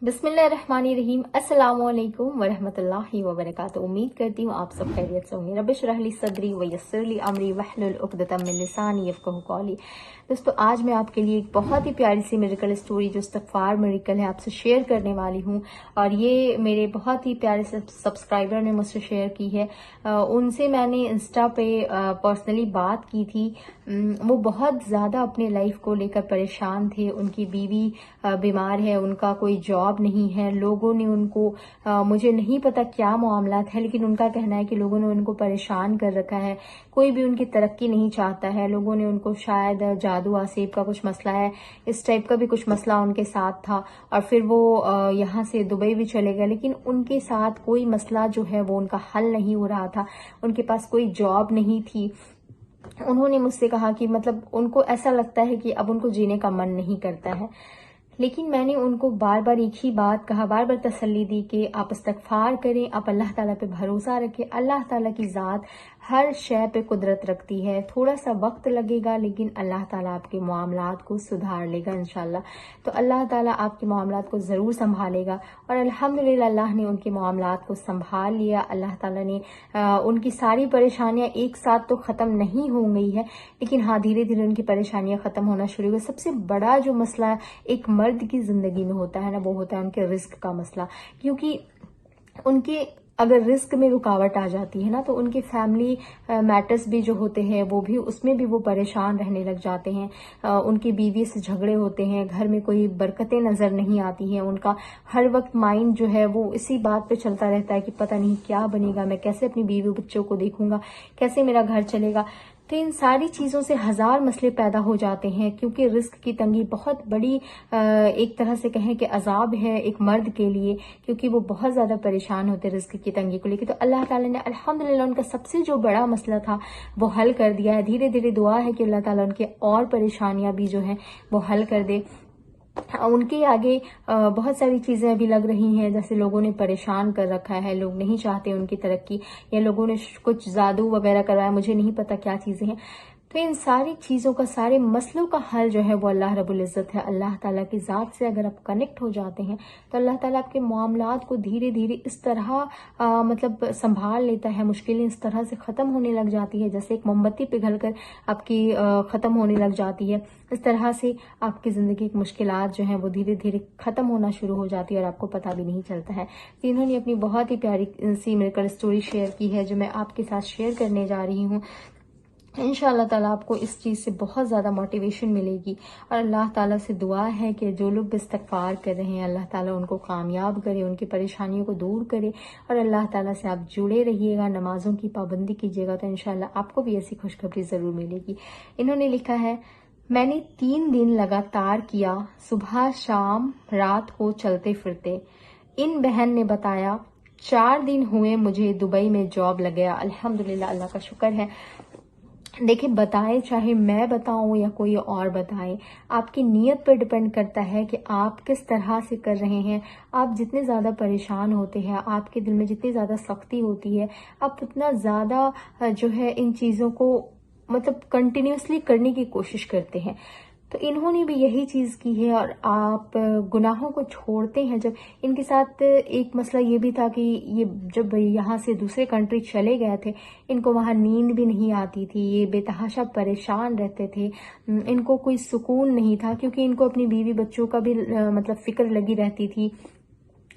बिस्मिल्लाहिर्रहमानिर्रहीम। अस्सलाम वालेकुम वरहमतुल्लाहि वबरकातुहू। उम्मीद करती हूँ आप सब खैरियत से होंगे। रब्बिश रह ली सदरी व यस्सिर ली अमरी वहलुल उक़दतम मिन लिसानी यफ़क़हू क़ौली। दोस्तों, आज मैं आपके लिए एक बहुत ही प्यारी सी मिरेकल स्टोरी जो इस्तग़फ़ार मिरेकल है आपसे शेयर करने वाली हूँ। और ये मेरे बहुत ही प्यारे से सब्सक्राइबर ने मुझसे शेयर की है। उनसे मैंने इंस्टा पे पर्सनली बात की थी। वो बहुत ज़्यादा अपने लाइफ को लेकर परेशान थे। उनकी बीवी बीमार है, उनका कोई जॉब नहीं है। लोगों ने उनको मुझे नहीं पता क्या मामला है, लेकिन उनका कहना है कि लोगों ने उनको परेशान कर रखा है। कोई भी उनकी तरक्की नहीं चाहता है। लोगों ने उनको शायद जादू आसेब का कुछ मसला है, इस टाइप का भी कुछ मसला उनके साथ था। और फिर वो यहाँ से दुबई भी चले गए, लेकिन उनके साथ कोई मसला जो है वो उनका हल नहीं हो रहा था। उनके पास कोई जॉब नहीं थी। उन्होंने मुझसे कहा कि मतलब उनको ऐसा लगता है कि अब उनको जीने का मन नहीं करता है। लेकिन मैंने उनको बार बार एक ही बात कहा, बार बार तसल्ली दी कि आप इस्तग़फ़ार करें, आप अल्लाह ताला पे भरोसा रखें। अल्लाह ताला की ज़ात हर शय पे कुदरत रखती है। थोड़ा सा वक्त लगेगा, लेकिन अल्लाह ताला आपके मामलात को सुधार लेगा इंशाल्लाह। तो अल्लाह ताला आपके मामलात को ज़रूर संभालेगा। और अल्हम्दुलिल्लाह अल्लाह ने उनके मामलात को संभाल लिया। अल्लाह ताला ने उनकी सारी परेशानियां एक साथ तो ख़त्म नहीं हो गई है, लेकिन हाँ, धीरे धीरे उनकी परेशानियां ख़त्म होना शुरू हुई। सबसे बड़ा जो मसला एक मर्द की जिंदगी में होता है ना, वो होता है उनके रिस्क का मसला। क्योंकि उनके अगर रिस्क में रुकावट आ जाती है ना, तो उनके फैमिली मैटर्स भी जो होते हैं वो भी, उसमें भी वो परेशान रहने लग जाते हैं। उनकी बीवी से झगड़े होते हैं, घर में कोई बरकतें नजर नहीं आती हैं। उनका हर वक्त माइंड जो है वो इसी बात पे चलता रहता है कि पता नहीं क्या बनेगा, मैं कैसे अपनी बीवी बच्चों को देखूंगा, कैसे मेरा घर चलेगा। तो इन सारी चीजों से हजार मसले पैदा हो जाते हैं, क्योंकि रिस्क की तंगी बहुत बड़ी एक तरह से कहें कि अजाब है एक मर्द के लिए, क्योंकि वो बहुत ज्यादा परेशान होते हैं रिस्क की तंगी को लेकर। तो अल्लाह ताला ने अल्हम्दुलिल्लाह उनका सबसे जो बड़ा मसला था वो हल कर दिया है। धीरे धीरे दुआ है कि अल्लाह ताला उनके और परेशानियां भी जो है वो हल कर दे। उनके आगे बहुत सारी चीजें अभी लग रही हैं, जैसे लोगों ने परेशान कर रखा है, लोग नहीं चाहते उनकी तरक्की, या लोगों ने कुछ जादू वगैरह करवाया, मुझे नहीं पता क्या चीजें हैं। तो इन सारी चीजों का, सारे मसलों का हल जो है वो अल्लाह रब्बुल इज्जत है। अल्लाह ताला की जात से अगर आप कनेक्ट हो जाते हैं तो अल्लाह ताला आपके मामलात को धीरे धीरे इस तरह मतलब संभाल लेता है। मुश्किलें इस तरह से खत्म होने लग जाती है, जैसे एक मोमबत्ती पिघलकर आपकी खत्म होने लग जाती है। इस तरह से आपकी जिंदगी की मुश्किलात जो है वो धीरे धीरे खत्म होना शुरू हो जाती है और आपको पता भी नहीं चलता है। तो इन्होंने अपनी बहुत ही प्यारी सी मिरेकल स्टोरी शेयर की है, जो मैं आपके साथ शेयर करने जा रही हूँ। इंशाअल्लाह ताला आपको इस चीज़ से बहुत ज़्यादा मोटिवेशन मिलेगी। और अल्लाह ताला से दुआ है कि जो लोग इस्तग़फ़ार कर रहे हैं, अल्लाह ताला उनको कामयाब करे, उनकी परेशानियों को दूर करे। और अल्लाह ताला से आप जुड़े रहिएगा, नमाज़ों की पाबंदी कीजिएगा, तो इंशाअल्लाह आपको भी ऐसी खुशखबरी ज़रूर मिलेगी। इन्होंने लिखा है, मैंने 3 दिन लगातार किया, सुबह शाम रात को चलते फिरते। इन बहन ने बताया 4 दिन हुए मुझे दुबई में जॉब लग गया। अल्हम्दुलिल्लाह, अल्लाह का शुक्र है। देखिए, बताए चाहे मैं बताऊं या कोई और बताए, आपकी नीयत पर डिपेंड करता है कि आप किस तरह से कर रहे हैं। आप जितने ज़्यादा परेशान होते हैं, आपके दिल में जितनी ज़्यादा सख्ती होती है, आप उतना ज़्यादा जो है इन चीज़ों को मतलब कंटिन्यूसली करने की कोशिश करते हैं। तो इन्होंने भी यही चीज की है। और आप गुनाहों को छोड़ते हैं। जब इनके साथ एक मसला ये भी था कि ये जब यहाँ से दूसरे कंट्री चले गए थे, इनको वहाँ नींद भी नहीं आती थी, ये बेतहाशा परेशान रहते थे। इनको कोई सुकून नहीं था, क्योंकि इनको अपनी बीवी बच्चों का भी मतलब फिक्र लगी रहती थी।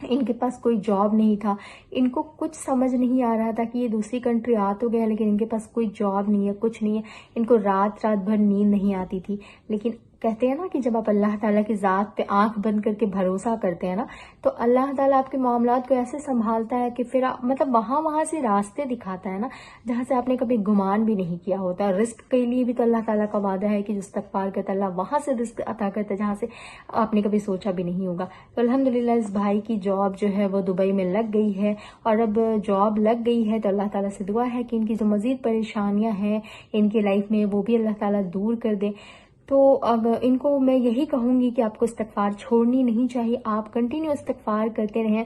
इनके पास कोई जॉब नहीं था। इनको कुछ समझ नहीं आ रहा था कि ये दूसरी कंट्री आ तो गया, लेकिन इनके पास कोई जॉब नहीं है, कुछ नहीं है। इनको रात रात भर नींद नहीं आती थी। लेकिन कहते हैं ना कि जब आप अल्लाह ताला की जात पे आंख बंद करके भरोसा करते हैं ना, तो अल्लाह ताला आपके मामलात को ऐसे संभालता है कि फिर मतलब वहां से रास्ते दिखाता है ना, जहां से आपने कभी गुमान भी नहीं किया होता। रिस्क के लिए भी तो अल्लाह ताला का वादा है कि जो इस्तग़फ़ार करता है अल्लाह वहां से रिस्क अता करता है, जहां से आपने कभी सोचा भी नहीं होगा। तो अल्हम्दुलिल्लाह इस भाई की जॉब जो है वो दुबई में लग गई है। और अब जॉब लग गई है तो अल्लाह ताला से दुआ है कि इनकी जो मजीद परेशानियां हैं इनकी लाइफ में, वो भी अल्लाह ताला दूर कर दे। तो अब इनको मैं यही कहूंगी कि आपको इस्तग़फ़ार छोड़नी नहीं चाहिए। आप कंटिन्यू इस्तग़फ़ार करते रहें।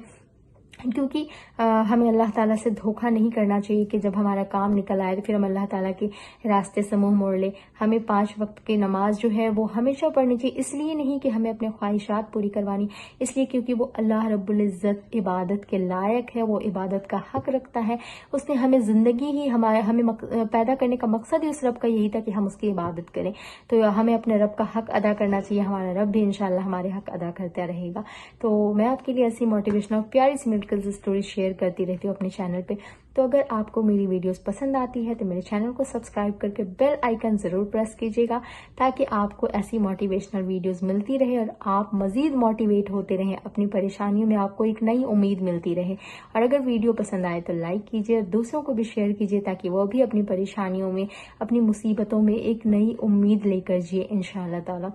क्योंकि हमें अल्लाह ताला से धोखा नहीं करना चाहिए कि जब हमारा काम निकल आए तो फिर हम अल्लाह ताला के रास्ते से मुंह मोड़ ले। हमें 5 वक्त की नमाज जो है वो हमेशा पढ़नी चाहिए, इसलिए नहीं कि हमें अपने ख्वाहिशात पूरी करवानी, इसलिए क्योंकि वो अल्लाह रब्बुल इज़्ज़त इबादत के लायक है, वो इबादत का हक रखता है। उसने हमें ज़िंदगी ही हमें पैदा करने का मकसद ही उस रब का यही था कि हम उसकी इबादत करें। तो हमें अपने रब का हक अदा करना चाहिए, हमारा रब भी इंशाल्लाह हमारे हक अदा करता रहेगा। तो मैं आपके लिए ऐसी मोटिवेशनल प्यारी सी मेडिकल स्टोरी शेयर करती रहती हूँ अपने चैनल पे। तो अगर आपको मेरी वीडियोस पसंद आती है तो मेरे चैनल को सब्सक्राइब करके बेल आइकन ज़रूर प्रेस कीजिएगा, ताकि आपको ऐसी मोटिवेशनल वीडियोस मिलती रहे और आप मज़ीद मोटिवेट होते रहें, अपनी परेशानियों में आपको एक नई उम्मीद मिलती रहे। और अगर वीडियो पसंद आए तो लाइक कीजिए और दूसरों को भी शेयर कीजिए, ताकि वो भी अपनी परेशानियों में, अपनी मुसीबतों में एक नई उम्मीद लेकर जिए इंशाअल्लाह ताला।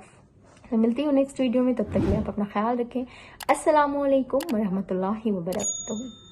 तो मिलती हूँ नेक्स्ट वीडियो में, तब तक के लिए आप अपना ख्याल रखें। अस्सलामु अलैकुम वरहमतुल्लाहि वबरकातुहू।